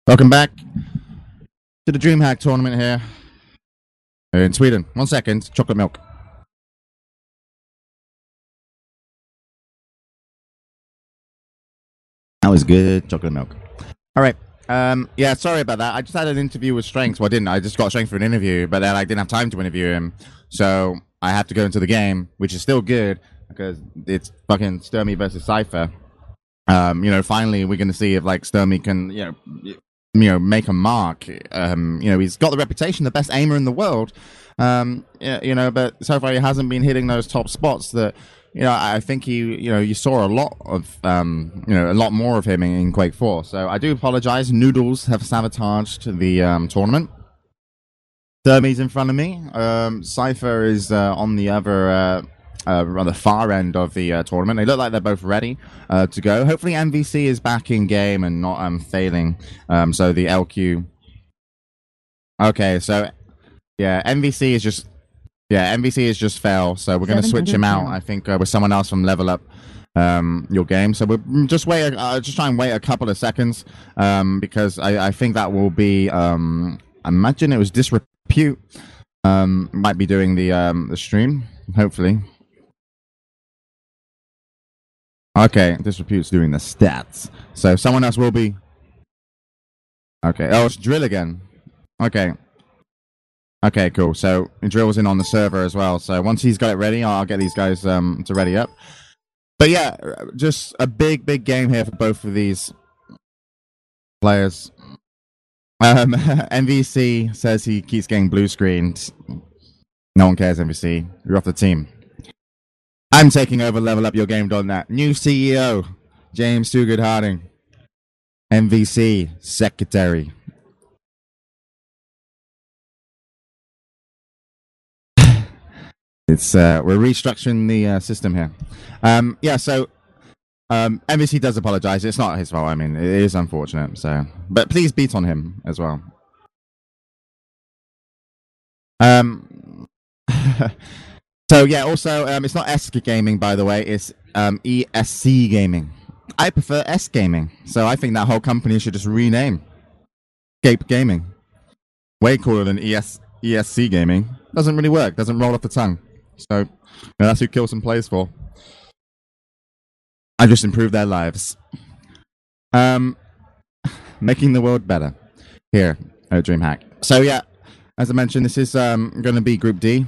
Welcome back to the DreamHack tournament here in Sweden. 1 second, chocolate milk. That was good, chocolate milk. All right. Yeah, sorry about that. I just had an interview with Strength. Well, I didn't. I just got Strength for an interview, but then I didn't have time to interview him. So I have to go into the game, which is still good because it's fucking Stermy versus cypher. Finally we're going to see if like Stermy can, make a mark. He's got the reputation, the best aimer in the world. But so far he hasn't been hitting those top spots that, I think you saw a lot of, a lot more of him in Quake 4. So I do apologize. Noodles have sabotaged the tournament. Stermy's in front of me. Cypher is on the other, on the far end of the tournament. They look like they're both ready to go. Hopefully MVC is back in game and not failing. So the LQ. Okay, so yeah, MVC is just fail. So we're going to switch him out. I think with someone else from Level Up your game. So we'll just wait. Just try and wait a couple of seconds because I think that will be. I imagine it was Disrepute. Might be doing the stream. Hopefully. Okay, Disrepute's doing the stats. So someone else will be. Okay. Oh, it's Drill again. Okay. Okay, cool. So Drill's in on the server as well. So once he's got it ready, I'll get these guys to ready up. But yeah, just a big game here for both of these players. MVC says he keeps getting blue screened. No one cares, MVC. You're off the team. I'm taking over levelupyourgame.net. New CEO, James Too Good Harding. MVC, Secretary. It's we're restructuring the system here. So MVC does apologize. It's not his fault. I mean, it is unfortunate. So, but please beat on him as well. So yeah, also it's not ESC Gaming, by the way. It's ESC Gaming. I prefer S Gaming, so I think that whole company should just rename Scape Gaming. Way cooler than ESC Gaming. Doesn't really work. Doesn't roll off the tongue. So that's who Killson plays for. I just improved their lives. Making the world better here at DreamHack. So yeah, as I mentioned, this is going to be Group D.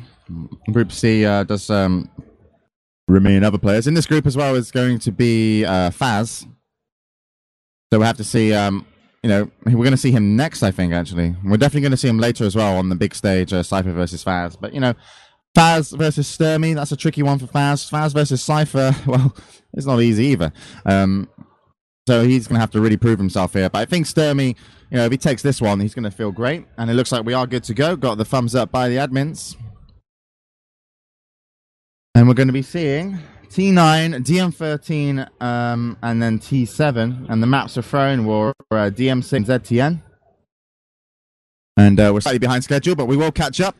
Group C does remain other players. In this group as well is going to be Faz. So we'll have to see, we're going to see him next, I think, actually. We're definitely going to see him later as well on the big stage, Cypher versus Faz. But, Faz versus Stermy, that's a tricky one for Faz. Faz versus Cypher, well, it's not easy either. So he's going to have to really prove himself here. But I think Stermy, if he takes this one, he's going to feel great. And it looks like we are good to go. Got the thumbs up by the admins. And we're going to be seeing T9, DM13, and then T7. And the maps are thrown were DM6 and ZTN. And we're slightly behind schedule, but we will catch up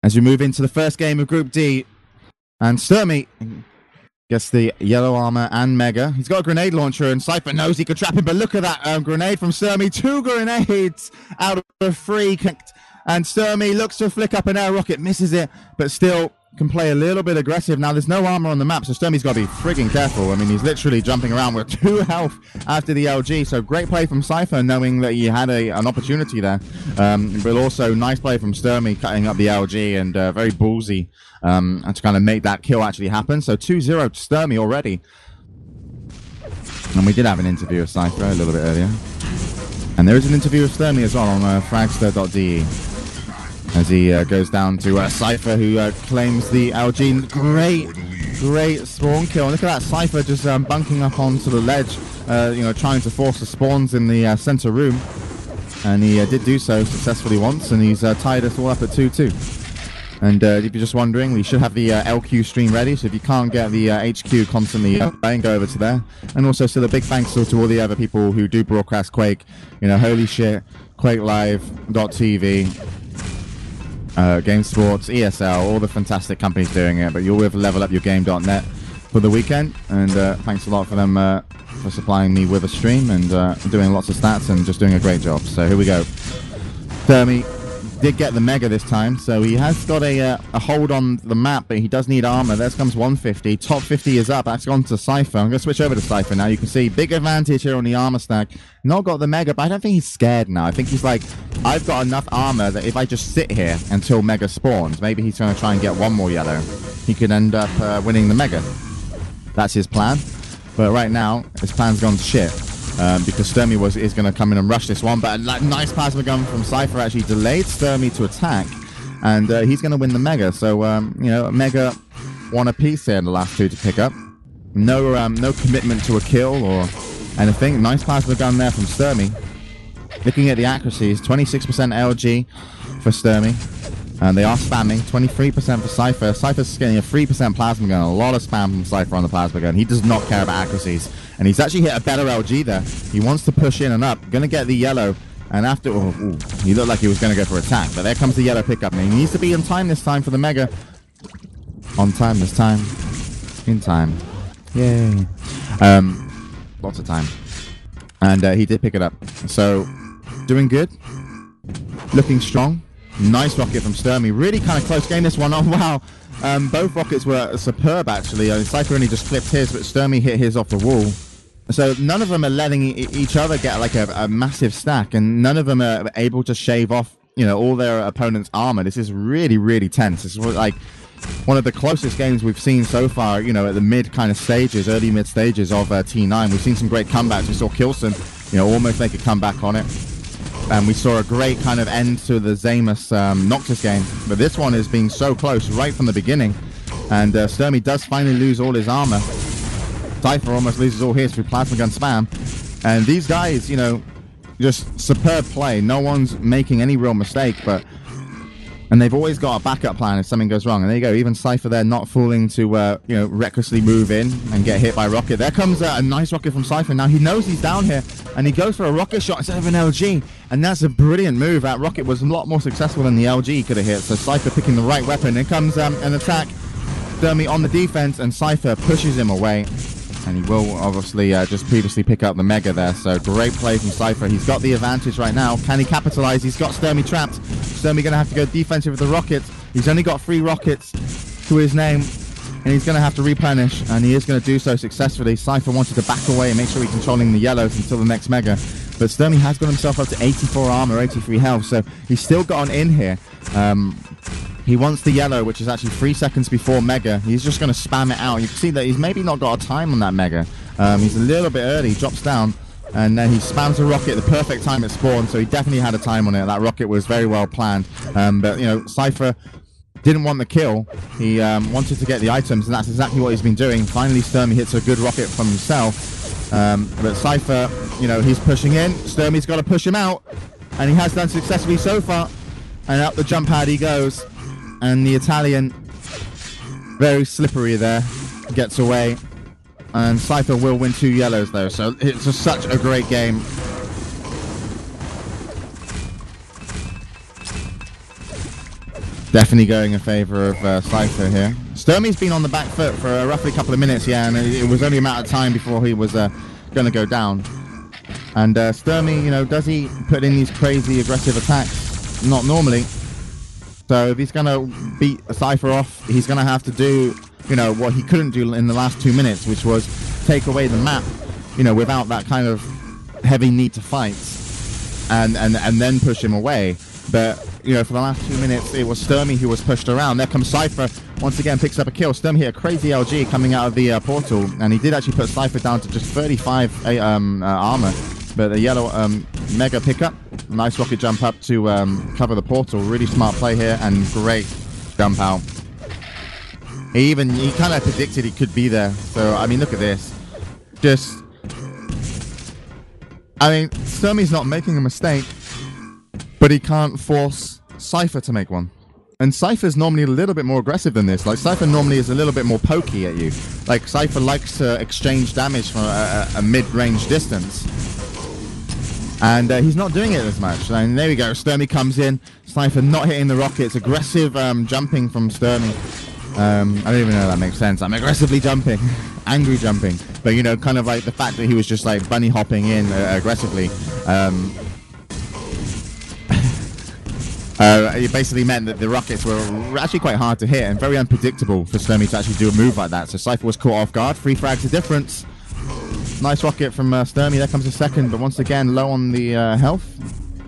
as we move into the first game of Group D. And Stermy gets the yellow armor and Mega. He's got a grenade launcher, and Cypher knows he could trap him. But look at that grenade from Stermy. 2 grenades out of 3. And Stermy looks to flick up an air rocket, misses it, but still can play a little bit aggressive. Now, there's no armor on the map, so Stermy's got to be frigging careful. I mean, he's literally jumping around with 2 health after the LG, so great play from Cypher, knowing that he had an opportunity there. But also, nice play from Stermy, cutting up the LG, and very ballsy to kind of make that kill actually happen. So 2-0 to Stermy already. And we did have an interview with Cypher a little bit earlier. And there is an interview with Stermy as well on fragster.de. As he goes down to Cypher, who claims the LG. Great spawn kill. Look at that, Cypher just bunking up onto the ledge, trying to force the spawns in the center room. And he did do so successfully once, and he's tied us all up at 2-2. And if you're just wondering, we should have the LQ stream ready, so if you can't get the HQ constantly playing, go over to there. And also still a big thanks to all the other people who do broadcast Quake. Holy shit, QuakeLive.tv. Game Sports, ESL, all the fantastic companies doing it, but you're with levelupyourgame.net. for the weekend, and thanks a lot for them for supplying me with a stream and doing lots of stats and just doing a great job. So here we go. Stermy did get the mega this time, so he has got a hold on the map, but he does need armor. There comes 150. Top 50 is up. That's gone to Cypher. I'm going to switch over to Cypher now. You can see big advantage here on the armor stack. Not got the mega, but I don't think he's scared now. I think he's like, I've got enough armor that if I just sit here until mega spawns, maybe he's going to try and get one more yellow. He could end up winning the mega. That's his plan. But right now, his plan's gone to shit. Because Stermy is going to come in and rush this one, but a nice plasma gun from Cypher actually delayed Stermy to attack, and he's going to win the mega. So you know, mega one apiece here in the last two to pick up. No commitment to a kill or anything. Nice plasma gun there from Stermy. Looking at the accuracies, 26% LG for Stermy. And they are spamming, 23% for Cypher. Cypher's getting a 3% plasma gun. A lot of spam from Cypher on the plasma gun. He does not care about accuracies. And he's actually hit a better LG there. He wants to push in and up. Gonna get the yellow. And after... he looked like he was gonna go for attack. But there comes the yellow pickup. And he needs to be in time this time for the mega. On time this time. In time. Yay. Lots of time. And he did pick it up. So, doing good. Looking strong. Nice rocket from Stermy. Really kind of close game this one. Oh, wow. Both rockets were superb, actually. Cypher only just clipped his, but Stermy hit his off the wall. So none of them are letting each other get like a massive stack, and none of them are able to shave off, you know, all their opponent's armor. This is really, really tense. This is like one of the closest games we've seen so far, you know, at the mid kind of stages, early mid stages of T9. We've seen some great comebacks. We saw Kilson, you know, almost make a comeback on it. And we saw a great kind of end to the Zamus Noctis game. But this one is being so close right from the beginning. And Stermy does finally lose all his armor. Cypher almost loses all his through plasma gun spam. And these guys, you know, just superb play. No one's making any real mistake, but... And they've always got a backup plan if something goes wrong. And there you go, even Cypher there not fooling to, you know, recklessly move in and get hit by rocket. There comes a nice rocket from Cypher. Now he knows he's down here, and he goes for a rocket shot instead of an LG. And that's a brilliant move. That rocket was a lot more successful than the LG he could have hit. So Cypher picking the right weapon. Here comes an attack. Stermy on the defense, and Cypher pushes him away. And he will obviously just previously pick up the mega there. So great play from Cypher. He's got the advantage right now. Can he capitalize? He's got Stermy trapped. Stermy going to have to go defensive with the rockets. He's only got 3 rockets to his name. And he's going to have to replenish. And he is going to do so successfully. Cypher wanted to back away and make sure he's controlling the yellows until the next mega. But Stermy has got himself up to 84 armor, 83 health. So he's still got an in here. He wants the yellow, which is actually 3 seconds before mega. He's just going to spam it out. You can see that he's maybe not got a time on that mega. He's a little bit early. He drops down, and then he spams a rocket at the perfect time it spawned, so he definitely had a time on it. That rocket was very well planned. But, you know, Cypher didn't want the kill. He wanted to get the items, and that's exactly what he's been doing. Finally, Stermy hits a good rocket from himself. But Cypher, you know, he's pushing in. Stermy's got to push him out, and he has done successfully so far. And up the jump pad he goes. And the Italian, very slippery there, gets away. And Cypher will win 2 yellows though, so it's just such a great game. Definitely going in favor of Cypher here. Stermy's been on the back foot for roughly a couple of minutes, yeah, and it was only a matter of time before he was going to go down. And Stermy, you know, does he put in these crazy aggressive attacks? Not normally. So if he's going to beat a Cypher off, he's going to have to do, you know, what he couldn't do in the last 2 minutes, which was take away the map, you know, without that kind of heavy need to fight, and then push him away. But, you know, for the last 2 minutes, it was Stermy who was pushed around. There comes Cypher, once again picks up a kill. Stermy hit a crazy LG coming out of the portal, and he did actually put Cypher down to just 35 armor. But the yellow mega pickup, nice rocket jump up to cover the portal. Really smart play here, and great jump out. He kind of predicted he could be there. So, I mean, look at this. I mean, Stermy's not making a mistake, but he can't force Cypher to make one. And Cypher's normally a little bit more aggressive than this. Like, Cypher normally is a little bit more pokey at you. Like, Cypher likes to exchange damage from a mid-range distance. And he's not doing it as much. And there we go. Stermy comes in. Cypher not hitting the rockets. Aggressive jumping from Stermy. I don't even know if that makes sense. I'm aggressively jumping, angry jumping, but you know, kind of like the fact that he was just like bunny hopping in aggressively. It basically meant that the rockets were actually quite hard to hit and very unpredictable for stermy to actually do a move like that. So cypher was caught off guard. 3 frags of difference. Nice rocket from stermy. There comes a second, but once again low on the health.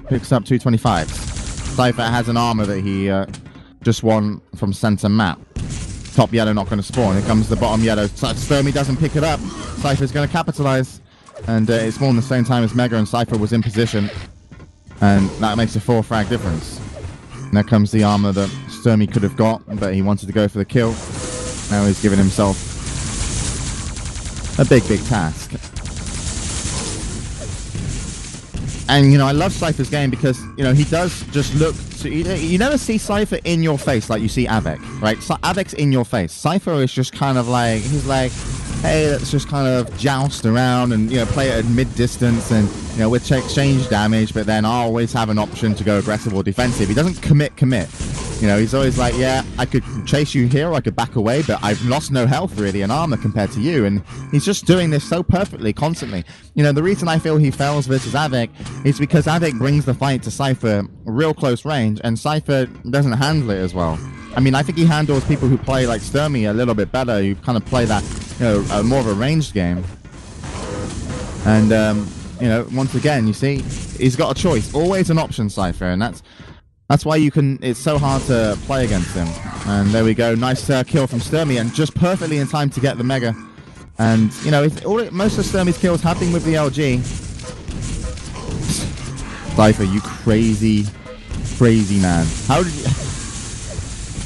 Picks up 225. Cypher has an armor that he just won from center map. Top yellow not going to spawn. Here comes the bottom yellow. stermy doesn't pick it up. Cypher's going to capitalize. And it spawned the same time as Mega, and Cypher was in position. And that makes a 4 frag difference. And there comes the armor that stermy could have got, but he wanted to go for the kill. Now he's giving himself a big task. And, you know, I love Cypher's game because, you know, he does just look... You never see Cypher in your face like you see Avec, right? So Avic's in your face. Cypher is just kind of like... He's like, hey, let's just kind of joust around and, you know, play it at mid-distance and, you know, we'll exchange damage, but then I'll always have an option to go aggressive or defensive. He doesn't commit. You know, he's always like, yeah, I could chase you here or I could back away, but I've lost no health, really, and armor compared to you. And he's just doing this so perfectly, constantly. You know, the reason I feel he fails versus Avec is because Avec brings the fight to Cypher real close range, and Cypher doesn't handle it as well. I mean, I think he handles people who play like stermy a little bit better, who kind of play that, you know, more of a ranged game. And, you know, once again, you see, he's got a choice. Always an option, Cypher, and that's why you can... It's so hard to play against him. And there we go. Nice kill from stermy, and just perfectly in time to get the Mega. And, you know, most of stermy's kills have been with the LG. Cypher, you crazy man. How did you...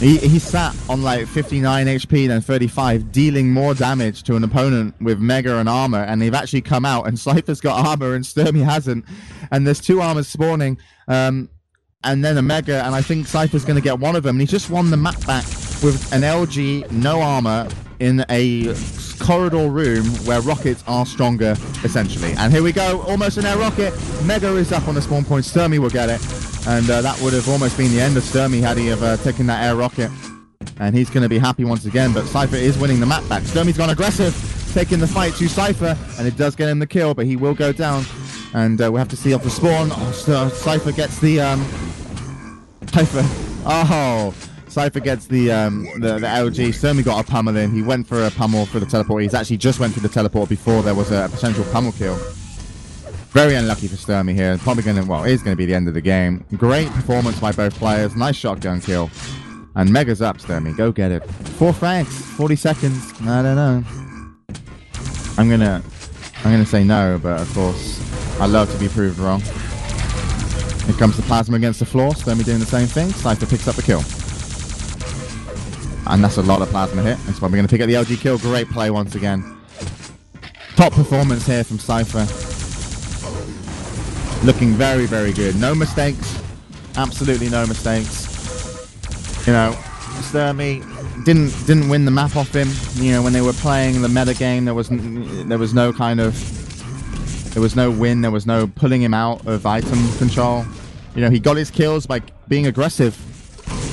He sat on like 59 HP, then 35, dealing more damage to an opponent with Mega and armor, and they've actually come out, and Cypher's got armor and stermy hasn't. And there's 2 armors spawning. And then a Mega, and I think Cypher's going to get one of them. And he's just won the map back with an LG, no armor, in a corridor room where rockets are stronger, essentially. And here we go, almost an air rocket. Mega is up on the spawn point. stermy will get it. And that would have almost been the end of stermy had he have taken that air rocket. And he's going to be happy once again, but Cypher is winning the map back. Stermy's gone aggressive, taking the fight to Cypher, and it does get him the kill, but he will go down. And we'll have to see off the spawn. Oh, Cypher gets the... Cypher gets the LG. stermy got a pummel in. He went for a pummel for the teleport. He's actually just went for the teleport before there was a potential pummel kill. Very unlucky for stermy here. Probably going to... Well, it is going to be the end of the game. Great performance by both players. Nice shotgun kill. And Mega's up, stermy. Go get it. 4 frags. 40 seconds. I don't know. I'm gonna say no, but of course, I love to be proved wrong. Here comes the plasma against the floor. stermy doing the same thing. Cypher picks up the kill. And that's a lot of plasma hit. That's probably going to pick up the LG kill. Great play once again. Top performance here from Cypher. Looking very good. No mistakes. Absolutely no mistakes. You know, stermy didn't win the map off him. You know, when they were playing the meta game, there was no kind of... There was no win. There was no pulling him out of item control. You know, he got his kills by being aggressive.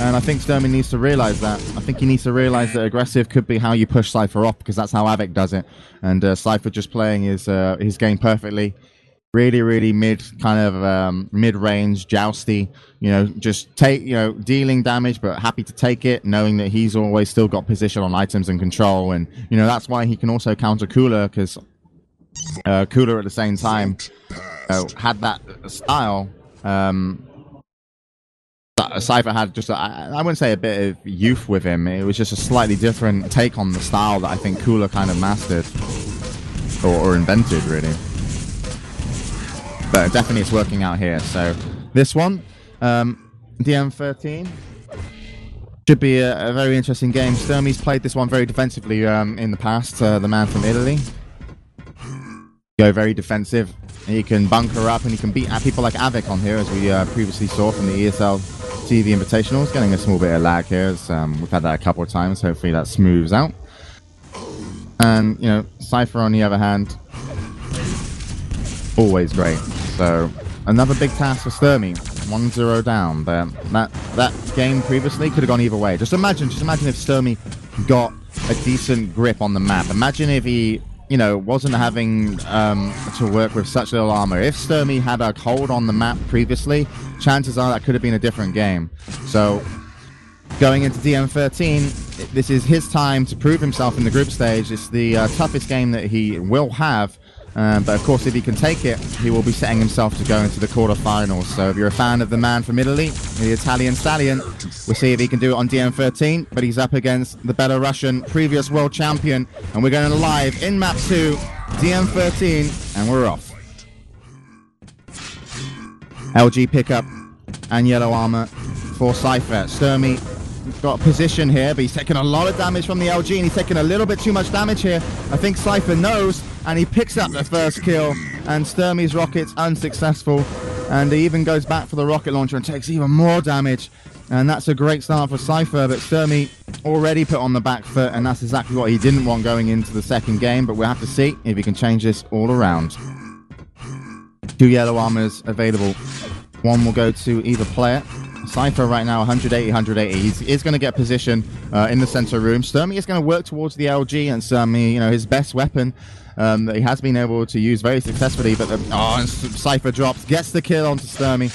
And I think stermy needs to realize that. I think he needs to realize that aggressive could be how you push Cypher off, because that's how Avec does it. And Cypher just playing his game perfectly. Really mid-range, jousty. You know, just dealing damage, but happy to take it, knowing that he's always still got position on items and control. And, you know, that's why he can also counter Cooler, because Cooler at the same time had that style. Cypher had just, I wouldn't say a bit of youth with him. It was just a slightly different take on the style that I think Cooler kind of mastered or invented, really. But definitely it's working out here. So this one, DM13, should be a very interesting game. Stermy's played this one very defensively in the past, the man from Italy. Go very defensive. He can bunker up and he can beat people like Avec on here, as we previously saw from the ESL TV Invitationals. Getting a small bit of lag here, as we've had that a couple of times. Hopefully that smooths out. And, you know, Cypher on the other hand, always great. So, another big task for stermy. 1-0 down. But that game previously could have gone either way. Just imagine if Stermy got a decent grip on the map. Imagine if he, you know, wasn't having to work with such little armor. If Stermy had a hold on the map previously, chances are that could have been a different game. So going into DM13, this is his time to prove himself in the group stage. It's the toughest game that he will have. But of course, if he can take it, he will be setting himself to go into the quarterfinals. So if you're a fan of the man from Italy, the Italian Stallion, we'll see if he can do it on DM13. But he's up against the Belarusian previous world champion. And we're going live in map 2, DM13, and we're off. LG pickup and yellow armor for cypher. Stermy got a position here, but he's taking a lot of damage from the LG, and he's taking a little bit too much damage here. I think cypher knows, and he picks up the first kill, and Stermy's rocket's unsuccessful, and he even goes back for the rocket launcher and takes even more damage, and that's a great start for cypher. But Stermy already put on the back foot, and that's exactly what he didn't want going into the second game. But we'll have to see if he can change this all around. 2 yellow armors available. One will go to either player. cypher right now 180, 180. He's going to get position in the center room. Stermy is going to work towards the LG, and Stermy, you know, his best weapon that he has been able to use very successfully. But and cypher drops, gets the kill onto Stermy,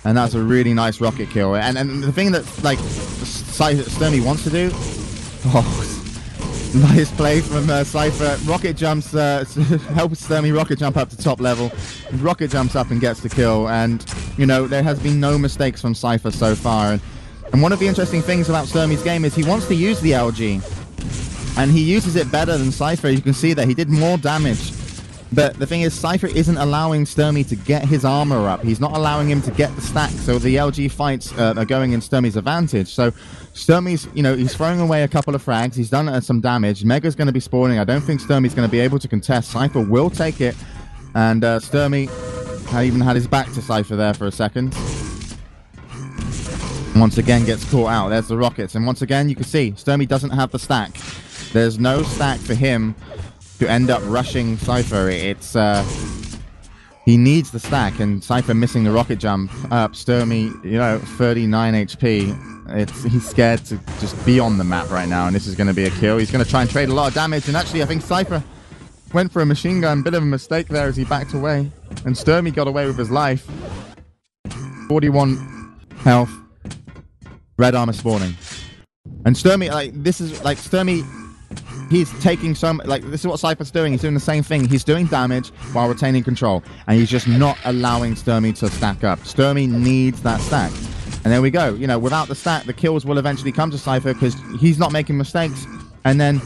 and that's a really nice rocket kill. And the thing that like Stermy wants to do, nice play from cypher. Rocket jumps, helps Stermy rocket jump up to top level. Rocket jumps up and gets the kill. And, you know, there has been no mistakes from cypher so far. And one of the interesting things about Stermy's game is he wants to use the LG. And he uses it better than cypher. You can see that he did more damage. But the thing is, cypher isn't allowing Stermy to get his armor up. He's not allowing him to get the stack. So the LG fights are going in Stermy's advantage. So Stermy's, you know, he's throwing away a couple of frags. He's done some damage. Mega's going to be spawning. I don't think Stermy's going to be able to contest. cypher will take it. And Stermy even had his back to cypher there for a second. Once again gets caught out. There's the rockets. And once again, you can see Stermy doesn't have the stack. There's no stack for him to end up rushing cypher. It's he needs the stack, and cypher missing the rocket jump up. Stermy, you know, 39 HP. He's scared to just be on the map right now, and this is going to be a kill. He's going to try and trade a lot of damage, and actually I think cypher went for a machine gun. Bit of a mistake there as he backed away, and Stermy got away with his life. 41 health. Red armor spawning, and Stermy, like, this is like Stermy. He's taking so much, like, this is what cypher's doing. He's doing the same thing. He's doing damage while retaining control, and he's just not allowing Stermy to stack up. Stermy needs that stack, and there we go. You know, without the stack, the kills will eventually come to cypher because he's not making mistakes, and then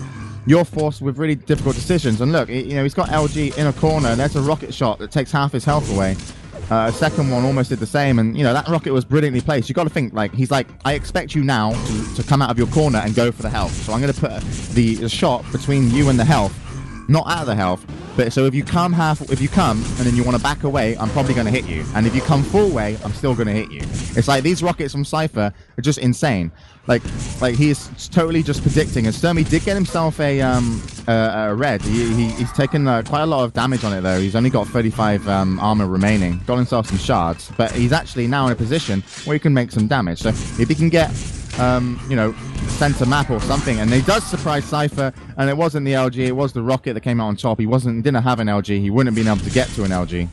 you're forced with really difficult decisions. And look, you know, he's got LG in a corner, and there's a rocket shot that takes half his health away. A second one almost did the same, and you know that rocket was brilliantly placed. You got to think, like, he's like, I expect you now to come out of your corner and go for the health. So I'm going to put the shot between you and the health, not out of the health. But so if you come and then you want to back away, I'm probably going to hit you. And if you come full way, I'm still going to hit you. It's like these rockets from cypher are just insane. Like he's totally just predicting. And Stermy did get himself a red. He's taken quite a lot of damage on it though. He's only got 35 armor remaining. Got himself some shards, but he's actually now in a position where he can make some damage. So if he can get you know, center map or something, and he does surprise cypher, and it wasn't the LG, it was the rocket that came out on top. He didn't have an LG. He wouldn't have been able to get to an LG,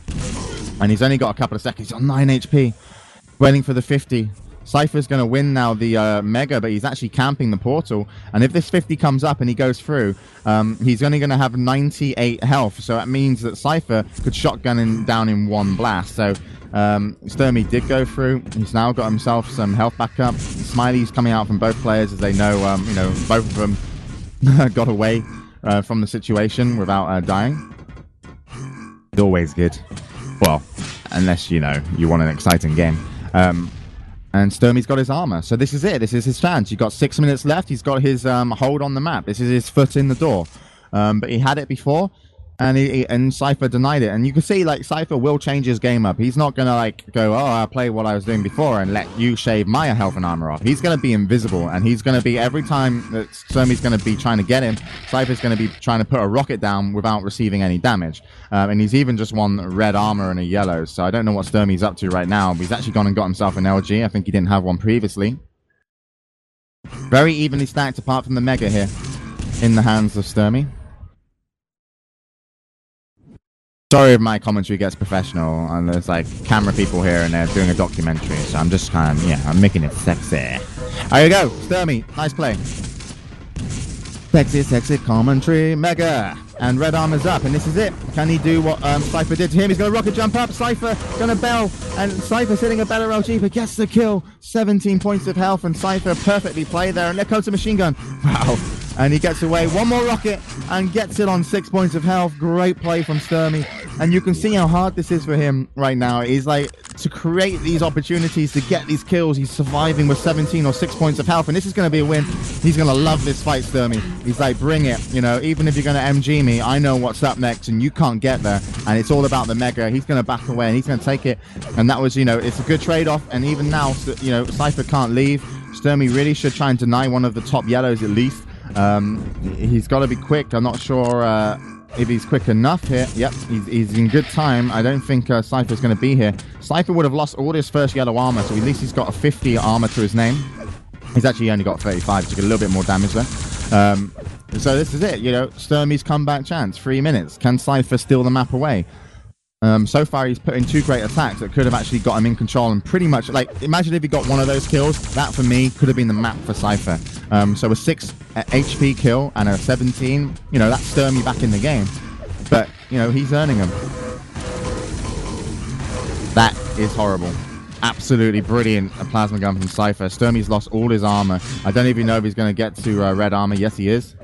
and he's only got a couple of seconds. He's on 9 HP, waiting for the 50. cypher's going to win now the Mega, but he's actually camping the portal. And if this 50 comes up and he goes through, he's only going to have 98 health. So that means that cypher could shotgun him down in one blast. So Stermy did go through. He's now got himself some health back up. Smiley's coming out from both players as they know, you know, both of them got away from the situation without dying. It's always good. Well, unless, you know, you want an exciting game. And Stermy's got his armor. So this is it. This is his chance. You've got 6 minutes left. He's got his hold on the map. This is his foot in the door. But he had it before. And Cypher denied it. And you can see, like, Cypher will change his game up. He's not gonna, like, go, oh, I'll play what I was doing before and let you shave my health and armor off. He's gonna be invisible, and he's gonna be, every time that Stermy's gonna be trying to get him, Cypher's gonna be trying to put a rocket down without receiving any damage. And he's even just won red armor and a yellow, so I don't know what Stermy's up to right now, but he's actually gone and got himself an LG. I think he didn't have one previously. Very evenly stacked apart from the Mega here in the hands of Stermy. Sorry if my commentary gets professional, and there's like camera people here and they're doing a documentary, so I'm just kind of, yeah, I'm making it sexy. There you go, Stermy, nice play. Sexy commentary, Mega. And red armor's up, and this is it. Can he do what Cypher did to him? He's going to rocket jump up. Cypher going to bell, and Cypher's hitting a better LG, but gets the kill. 17 points of health, and Cypher perfectly played there. And there comes a machine gun. Wow. And he gets away. One more rocket, and gets it on 6 points of health. Great play from Stermy. And you can see how hard this is for him right now. He's like, to create these opportunities to get these kills, he's surviving with 17 or 6 points of health, and this is going to be a win. He's going to love this fight, Stermy. He's like, bring it. You know, even if you're going to MG me, I know what's up next, and you can't get there. And it's all about the Mega. He's going to back away, and he's going to take it. And that was, you know, it's a good trade-off. And even now, you know, Cypher can't leave. Stermy really should try and deny one of the top yellows at least. He's got to be quick. I'm not sure if he's quick enough here. Yep, he's in good time. I don't think Cypher's going to be here. Cypher would have lost all his first yellow armor, so at least he's got a 50 armor to his name. He's actually only got 35, to get a little bit more damage there. So this is it, you know, Stermy's comeback chance, 3 minutes. Can Cypher steal the map away? So far, he's put in 2 great attacks that could have actually got him in control, and pretty much, like, imagine if he got one of those kills. That, for me, could have been the map for Cypher. So a 6 HP kill and a 17, you know, that's Stermy back in the game. But, you know, he's earning them. That is horrible. Absolutely brilliant, a plasma gun from Cypher. Stermy's lost all his armor. I don't even know if he's going to get to red armor. Yes, he is.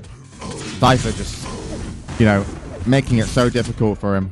Cypher just, you know, making it so difficult for him.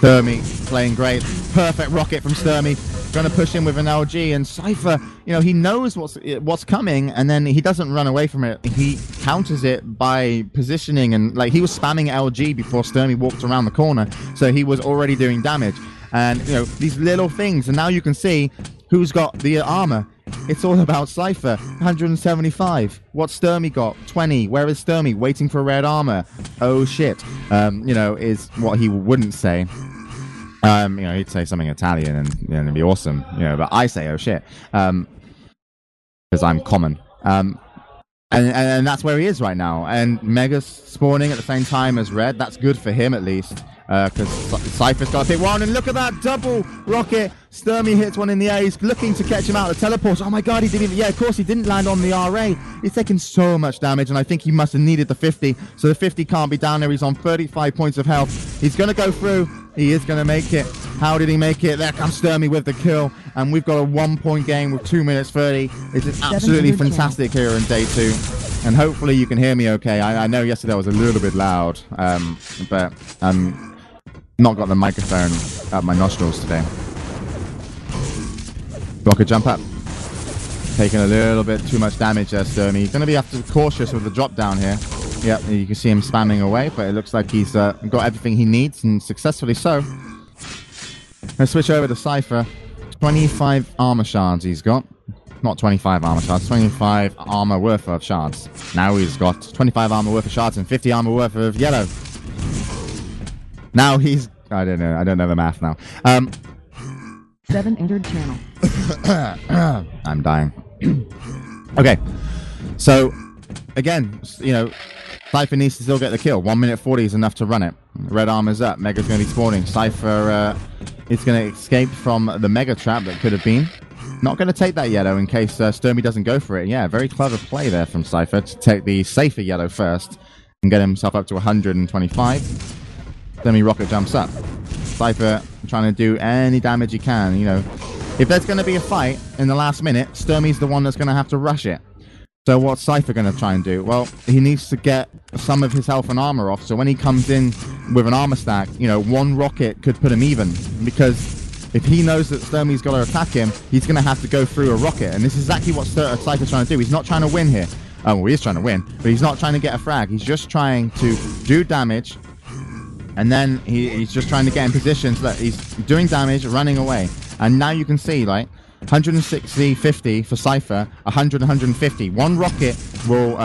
Stermy playing great. Perfect rocket from Stermy. Going to push him with an LG, and Cypher, you know, he knows what's coming, and then he doesn't run away from it. He counters it by positioning, and like he was spamming LG before Stermy walked around the corner, so he was already doing damage. And, you know, these little things, and now you can see who's got the armor. It's all about Cypher. 175. What's Stermy got? 20. Where is Stermy? Waiting for red armor. Oh, shit. You know, is what he wouldn't say. You know, he'd say something Italian, and you know, it'd be awesome. You know, but I say, oh, shit. Because I'm common. And that's where he is right now. And Mega's spawning at the same time as red. That's good for him, at least. Because Cypher's got to pick one, and look at that double rocket. Stermy hits one in the air. He's looking to catch him out of the teleport. Oh my god, he didn't even, yeah, of course he didn't land on the RA. He's taken so much damage, and I think he must have needed the 50. So the 50 can't be down there. He's on 35 points of health. He's going to go through. He is going to make it. How did he make it? There comes Stermy with the kill, and we've got a 1-point game with 2 minutes 30. This is absolutely fantastic here in day 2. And hopefully you can hear me okay. I know yesterday I was a little bit loud, but not got the microphone at my nostrils today. Rocket jump up. Taking a little bit too much damage there, Stermy. He's going to have to be cautious with the drop down here. Yep, you can see him spamming away, but it looks like he's got everything he needs, and successfully so. Let's switch over to Cypher. 25 armor shards he's got. Not 25 armor shards, 25 armor worth of shards. Now he's got 25 armor worth of shards and 50 armor worth of yellow. Now he's... I don't know the math now. 7 entered channel. I'm dying. Okay. So, again, you know, Cypher needs to still get the kill. 1 minute 40 is enough to run it. Red armor's up. Mega's going to be spawning. Cypher is going to escape from the Mega trap that could have been. Not going to take that yellow in case Stermy doesn't go for it. Yeah, very clever play there from Cypher to take the safer yellow first and get himself up to 125. Stermy rocket jumps up. Cypher trying to do any damage he can. You know, if there's going to be a fight in the last minute, Stermy's the one that's going to have to rush it. So what's Cypher going to try and do? Well, he needs to get some of his health and armor off. So when he comes in with an armor stack, you know, one rocket could put him even. Because if he knows that Stermy's got to attack him, he's going to have to go through a rocket. And this is exactly what Cypher's trying to do. He's not trying to win here. Well, he is trying to win, but he's not trying to get a frag. He's just trying to do damage, And then he's just trying to get in position so that he's doing damage, running away. And now you can see, like, 160, 50 for Cypher, 100, 150. One rocket will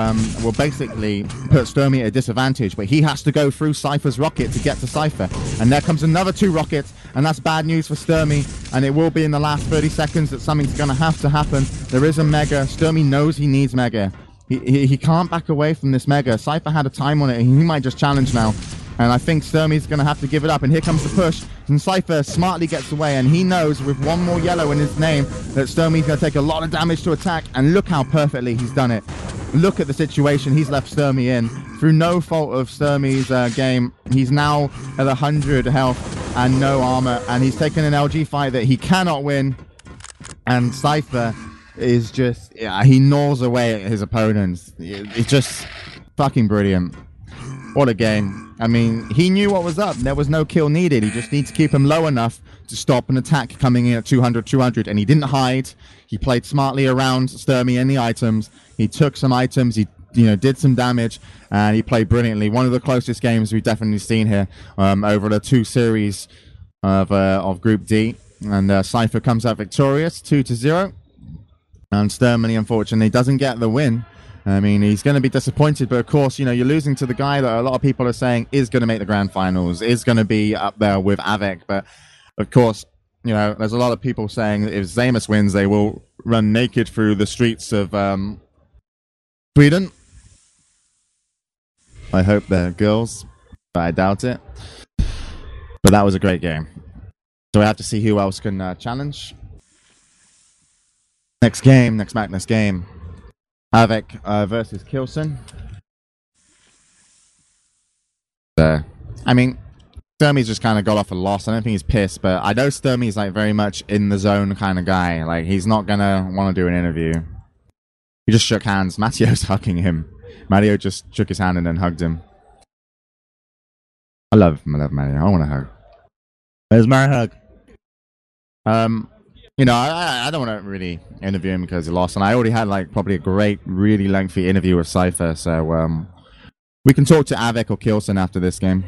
basically put Stermy at a disadvantage, but he has to go through Cypher's rocket to get to Cypher. And there comes another 2 rockets, and that's bad news for Stermy. And it will be in the last 30 seconds that something's going to have to happen. There is a Mega. Stermy knows he needs Mega. He can't back away from this Mega. Cypher had a time on it, and he might just challenge now. And I think Stermy's going to have to give it up. And here comes the push. And Cypher smartly gets away. And he knows with one more yellow in his name that Stermy's going to take a lot of damage to attack. And look how perfectly he's done it. Look at the situation he's left Stermy in. Through no fault of Stermy's game, he's now at 100 health and no armor. And he's taken an LG fight that he cannot win. And Cypher is just... yeah, he gnaws away at his opponents. It's just fucking brilliant. What a game. I mean, he knew what was up. There was no kill needed. He just needs to keep him low enough to stop an attack coming in at 200, 200. And he didn't hide. He played smartly around Stermy and the items. He took some items. He did some damage. And he played brilliantly. One of the closest games we've definitely seen here over the 2 series of Group D. And Cypher comes out victorious, 2-0. And Stermy, unfortunately, doesn't get the win. I mean, he's going to be disappointed, but of course, you're losing to the guy that a lot of people are saying is going to make the grand finals, is going to be up there with Avec. But of course, there's a lot of people saying that if Zamus wins, they will run naked through the streets of Sweden. I hope they're girls, but I doubt it. But that was a great game. So we have to see who else can challenge. Next Magnus game. Avec versus Kilson. I mean, Stermy's just kind of got off a loss. I don't think he's pissed, but I know Stermy's like very much in the zone kind of guy. Like, he's not gonna want to do an interview. He just shook hands. Matteo's hugging him. Matteo just shook his hand and then hugged him. I love Matteo. I want to hug. Where's my hug? I don't want to really interview him because he lost, and I already had like probably a great, really lengthy interview with Cypher, so we can talk to Avec or Kilson after this game.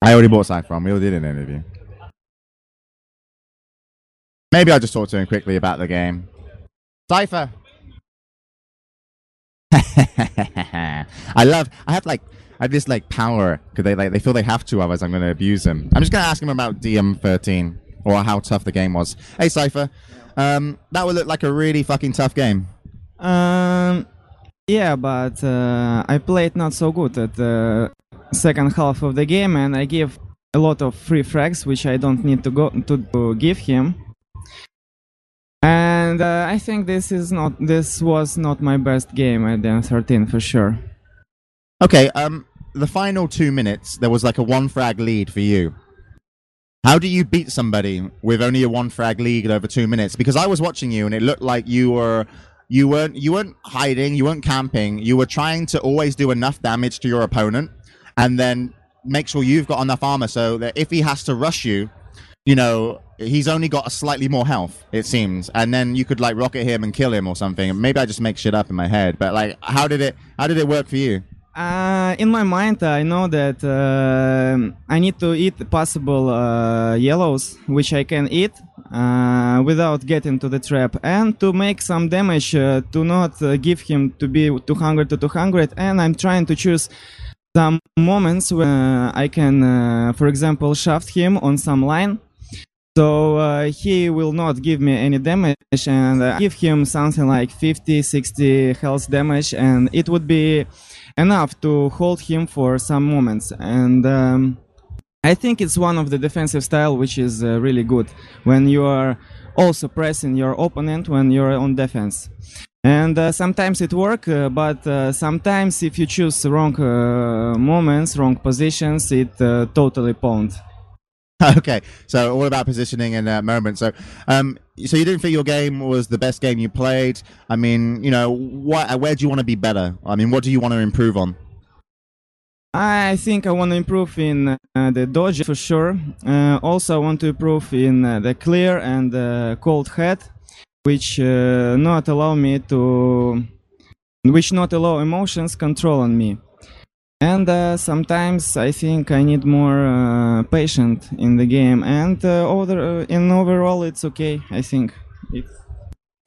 I already bought Cypher on. We already did an interview. Maybe I'll just talk to him quickly about the game. Cypher! I have this like power because they feel they have to, otherwise I'm going to abuse them. I'm just going to ask him about DM13 or how tough the game was. Hey Cypher, that would look like a really fucking tough game. Yeah, but I played not so good at the second half of the game, and I give a lot of free frags which I don't need to give him. And I think this was not my best game at DM13 for sure. Okay, the final 2 minutes, there was like a 1 frag lead for you. How do you beat somebody with only a 1 frag lead over 2 minutes? Because I was watching you and it looked like you weren't hiding, you weren't camping, you were trying to always do enough damage to your opponent and then make sure you've got enough armor so that if he has to rush you, he's only got a slightly more health, it seems, and then you could like rocket him and kill him or something. Maybe I just make shit up in my head, but like, how did it work for you? In my mind, I know that I need to eat possible yellows, which I can eat without getting to the trap, and to make some damage, to not give him to be 200 to 200, and I'm trying to choose some moments when I can, for example, shaft him on some line, so he will not give me any damage, and give him something like 50-60 health damage, and it would be enough to hold him for some moments. And I think it's one of the defensive style which is really good when you are also pressing your opponent when you're on defense. And sometimes it works, but sometimes if you choose wrong moments, wrong positions, it totally pwned. Okay, so all about positioning and moment. So so you didn't think your game was the best game you played. I mean, where do you want to be better? I mean, what do you want to improve on? I think I want to improve in the dodge for sure. Also, I want to improve in the clear and cold head, which not allow me to which not allow emotions control on me. And sometimes I think I need more patience in the game, and in overall it's okay. I think.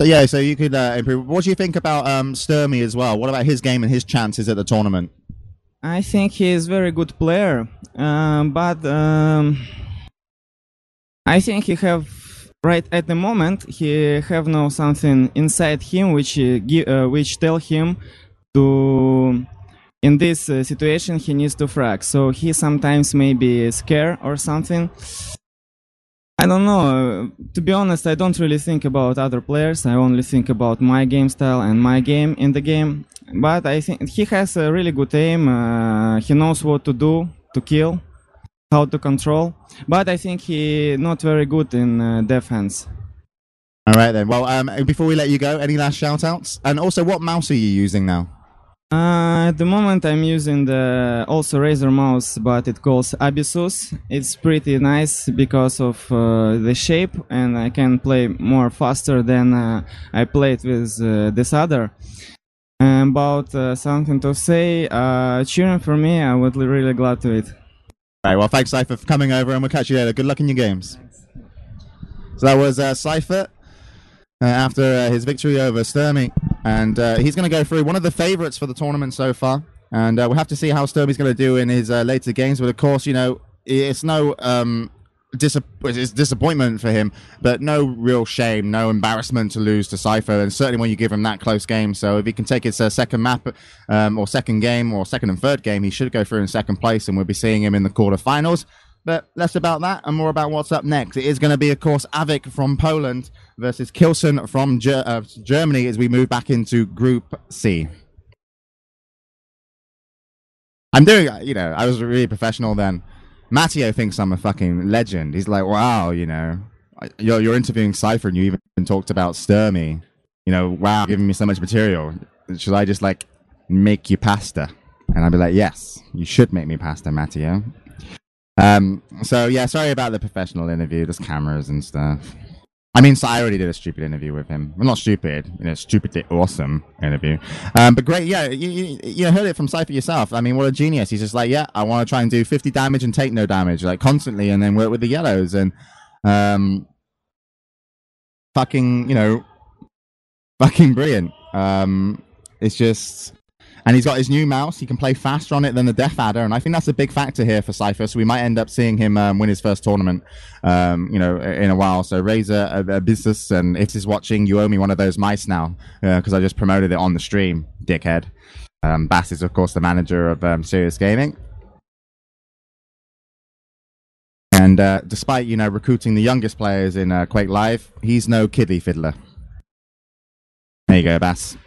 So yeah, so you could improve. What do you think about Stermy as well? What about his game and his chances at the tournament? I think he is very good player, but I think he have right at the moment he have now something inside him which tell him to in this situation he needs to frag. So he sometimes may be scared or something. I don't know. To be honest, I don't really think about other players. I only think about my game style and my game in the game. But I think he has a really good aim. He knows what to do to kill, how to control. But I think he not very good in defense. All right then. Well, before we let you go, any last shout-outs? And also, what mouse are you using now? At the moment I'm using the also Razer mouse, but it calls Abyssus. It's pretty nice because of the shape, and I can play more faster than I played with this other. About something to say, cheering for me, I would be really glad to it. All right, well, thanks, Cypher, for coming over, and we'll catch you later. Good luck in your games. So that was Cypher after his victory over Stermy. And he's going to go through one of the favorites for the tournament so far. And we'll have to see how Stermy's going to do in his later games. But, of course, you know, it's no it's disappointment for him, but no real shame, no embarrassment to lose to Cypher. And certainly when you give him that close game. So if he can take his second map or second game or second and third game, he should go through in second place. And we'll be seeing him in the quarterfinals. But less about that and more about what's up next. It is going to be, of course, Avik from Poland versus Kilson from Germany as we move back into Group C. I'm doing, you know, I was really professional then. Matteo thinks I'm a fucking legend. He's like, wow, you know, you're interviewing Cypher and you even talked about Stermy. You know, wow, giving me so much material. Should I just, like, make you pasta? And I'd be like, yes, you should make me pasta, Matteo. So yeah, sorry about the professional interview, there's cameras and stuff. I mean, so I already did a stupid interview with him. Well, not stupid, you know, stupidly awesome interview. But great, yeah, you heard it from Cypher yourself. I mean, what a genius. He's just like, yeah, I want to try and do 50 damage and take no damage, like constantly, and then work with the yellows and, fucking, you know, fucking brilliant. It's just... And he's got his new mouse. He can play faster on it than the Death Adder, and I think that's a big factor here for Cypher. So we might end up seeing him win his first tournament, you know, in a while. So Razer business, and if he's watching, you owe me one of those mice now because I just promoted it on the stream, dickhead. Bass is, of course, the manager of Serious Gaming, and despite, you know, recruiting the youngest players in Quake Live, he's no kiddie fiddler. There you go, Bass.